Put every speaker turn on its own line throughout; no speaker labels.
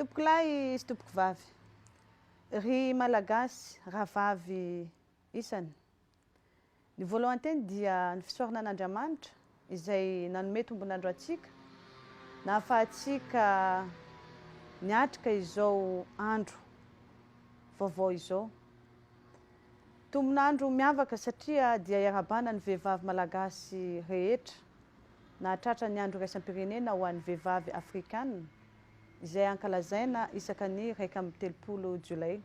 Tompoko lahy sy tompoko vavy. Ry malagasy rahavavy isany. Ny voalohany teny dia ny fisoarana an'Andriamanitra izay nanome tombonandro atsika, nahafahantsika niatrika izao andro vaovao izao. Tombonandro miavaka satria dia iarabanany vehivavy malagasy rehetra, nahatratra ny andro iraisam-pirenena ho an'ny vehivavy afrikanina, izay ankalazaina isaka ny 𝗪𝗵𝗵𝗃𝘃𝘆 jolay.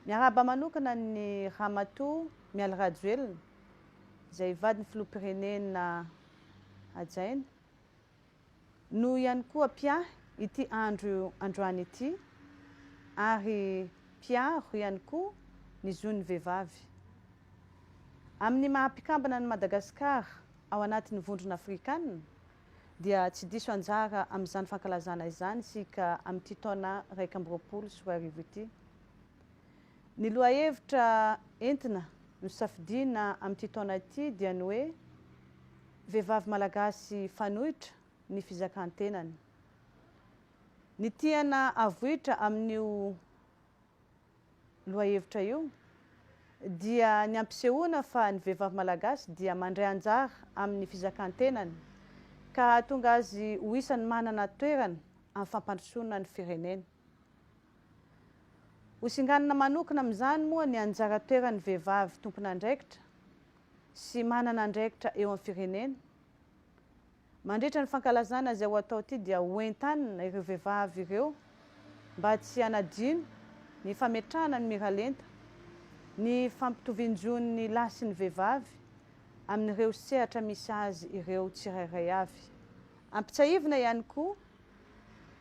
Miarahaba manokana ny Ramatoa 𝗪𝗪𝗵𝗃𝘃𝘆, izay vadin'ny filoham-pirenena hajaina, no ihany koa mpiahy ity androany ity, ary mpiaro ihany koa ny zon'ny vehivavy. Amin'ny maha-mpikambana ny Madagasikara ao anatin'ny vondrona afrikanina, dia tsy diso anjara amin'izany fankalazana izany isika amin'ity taona 𝗪𝗪𝗵𝗃𝘃𝘆 ity. Ny lohahevitra entina nosafidiana amin'ity taona ity dia ny hoe vehivavy malagasy fanohitra ny fizakan-tenany. Ny tiana avohitra amin'io lohahevitra io dia ny ampisehoana fa ny vehivavy malagasy dia mandray anjara amin'ny fizakan-tenany, ka tonga azy ho isany manana toerana amin'ny fampandrosoana ny firenena. Hosinganina manokana amin'izany moa ny anjara toeran'ny vehivavy tompon'andraikitra sy manana andraikitra eo amin'ny firenena. Mandritra ny fankalazana izay ho atao ity dia hoentanina ireo vehivavy ireo mba tsy hanadino ny fametrahana ny miralenta, ny fampitovian-jon'ny lahy sy ny vehivavy amin'ireo sehatra misy azy ireo tsirairay avy. Ampitsahivina ihany koa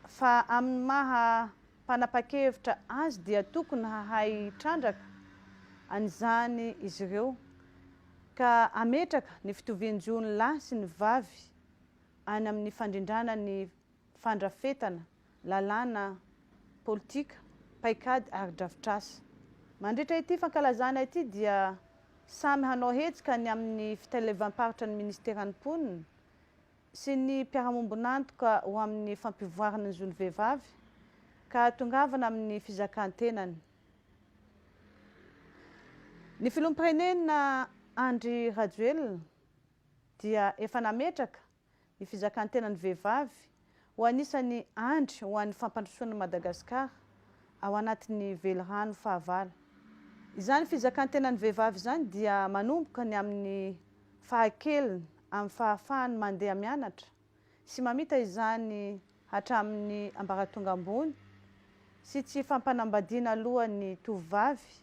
fa amin'ny maha mpanapa-kevitra azy dia tokony hahay trandraka an'izany izy ireo, ka ametraka ny fitovian-jon'ny lahy sy ny vavy any amin'ny fandrindrana ny fandrafetana lalàna politika, paikady ary drafitrasa. Mandritra ity fankalazana ity dia samy hanao hetsika ny amin'ny fitalevam-paritra ny Ministeran'ny Mponina sy ny mpiara-miombonantoka ho amin'ny fampivoarana ny zon'ny vehivavy, ka tongavana amin'ny fizakan-tenany. Ny filoham-pirenena 𝗪𝗪𝗵𝗃𝘃𝘆 dia efa nametraka ny fizakan-tenany vehivavy ho anisany andry ho an'ny fampandrosoana Madagasikara ao anatin'ny 𝗩𝗲𝗵𝗶𝘃𝘃𝘆. Izany fizakan-tenany vehivavy izany dia manomboka ny amin'ny fahakeliny amin'ny fahafahany mandeha mianatra sy mamita izany hatramin'ny ambaratonga ambony, sy tsy fampanambadiana alohan'ny tovovavy,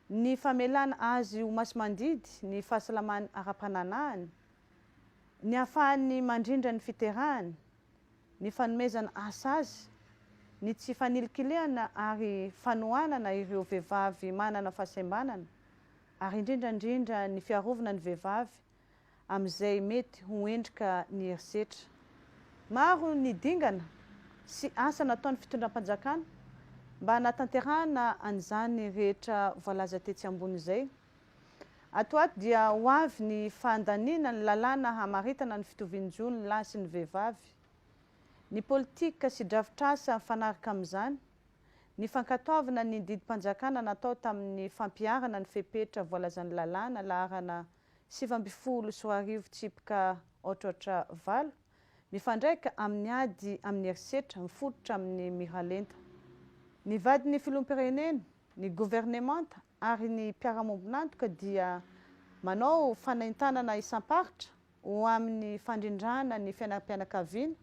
ny famelana azy ho maso-mandidy ny fahasalamany ara-pananahany, ny ahafahany mandrindra ny fiterahany, ny fanomezana asa azy, ny tsy fanilikilihana ary fanohanana ireo vehivavy manana fahasembanana, ary indrindrandrindra ny fiarovana ny vehivavy amin'izay mety ho endrika ny herisetra. Maro ny dingana sy asa nataon'ny fitondram-panjakana mba hanatanterahana an'izany rehetra voalaza tetsy ambony izay. Ato dia ho avy ny fandaniana ny lalàna hamaritana ny fitovian-jon'ny lahy sy ny vehivavy, ny politika sy drafitrasa mifanaraka amin'izany, ny fankatoavana ny didim-panjakana natao tamin'ny fampiarana ny fepetra voalazan'ny lalàna laharana 2024/𝗪𝗪𝗃𝘃𝘆, mifandraika amin'ny ady amin'ny herisetra, mifototra amin'ny miralenta. Ny vadin'ny filoham-pirenena, ny gouvernemanta ary ny mpiara-miombonantoka dia manao fanaintanana isam-paritra ho amin'ny fandrindrana ny fiainam-pianakaviana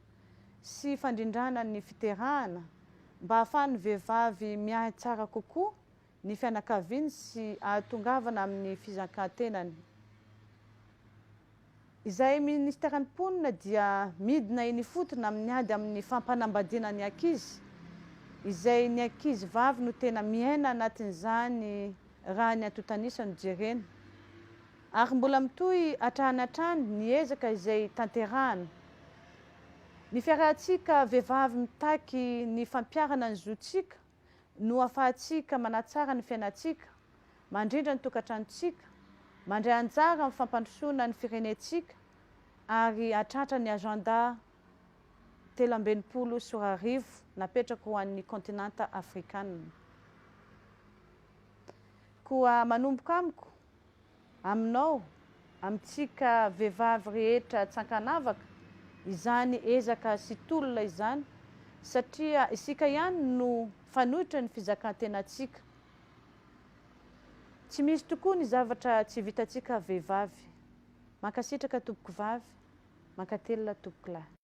sy fandrindrana ny fiterahana mba ahafahan'ny vehivavy miahy tsara kokoa ny fianakaviana sy ahatongavana amin'ny fizakan-tenany. Izay Ministeran'ny Mponina dia midina eny fotona amin'ny ady amin'ny fampanambadiana ny ankizy, izay ny ankizy vavy no tena miaina anatin'izany raha ny antotanisany jerena, ary mbola mitohy hatrany hatrany ny ezaka izay tanterahana. Ny fiarahantsika vehivavy mitaky ny fampiarana ny zontsika no ahafahantsika manatsara ny fiainantsika, mandrindra ny tokantranontsika, mandray anjara amin'ny fampandrosoana ny firenentsika, ary hatratra ny agenda 𝗻20 napetraka ho an'ny kontinanta afrikanina. Koa manomboka amiko aminao, amintsika vehivavy rehetra tsankanavaka, izany ezaka sy tolona izany, satria isika ihany no fanohitra ny fizakan-tenantsika. Tsy misy tokoa ny zavatra tsy vitantsika vehivavy. Mankasitraka tompoko vavy, mankatelina tompoko lahy.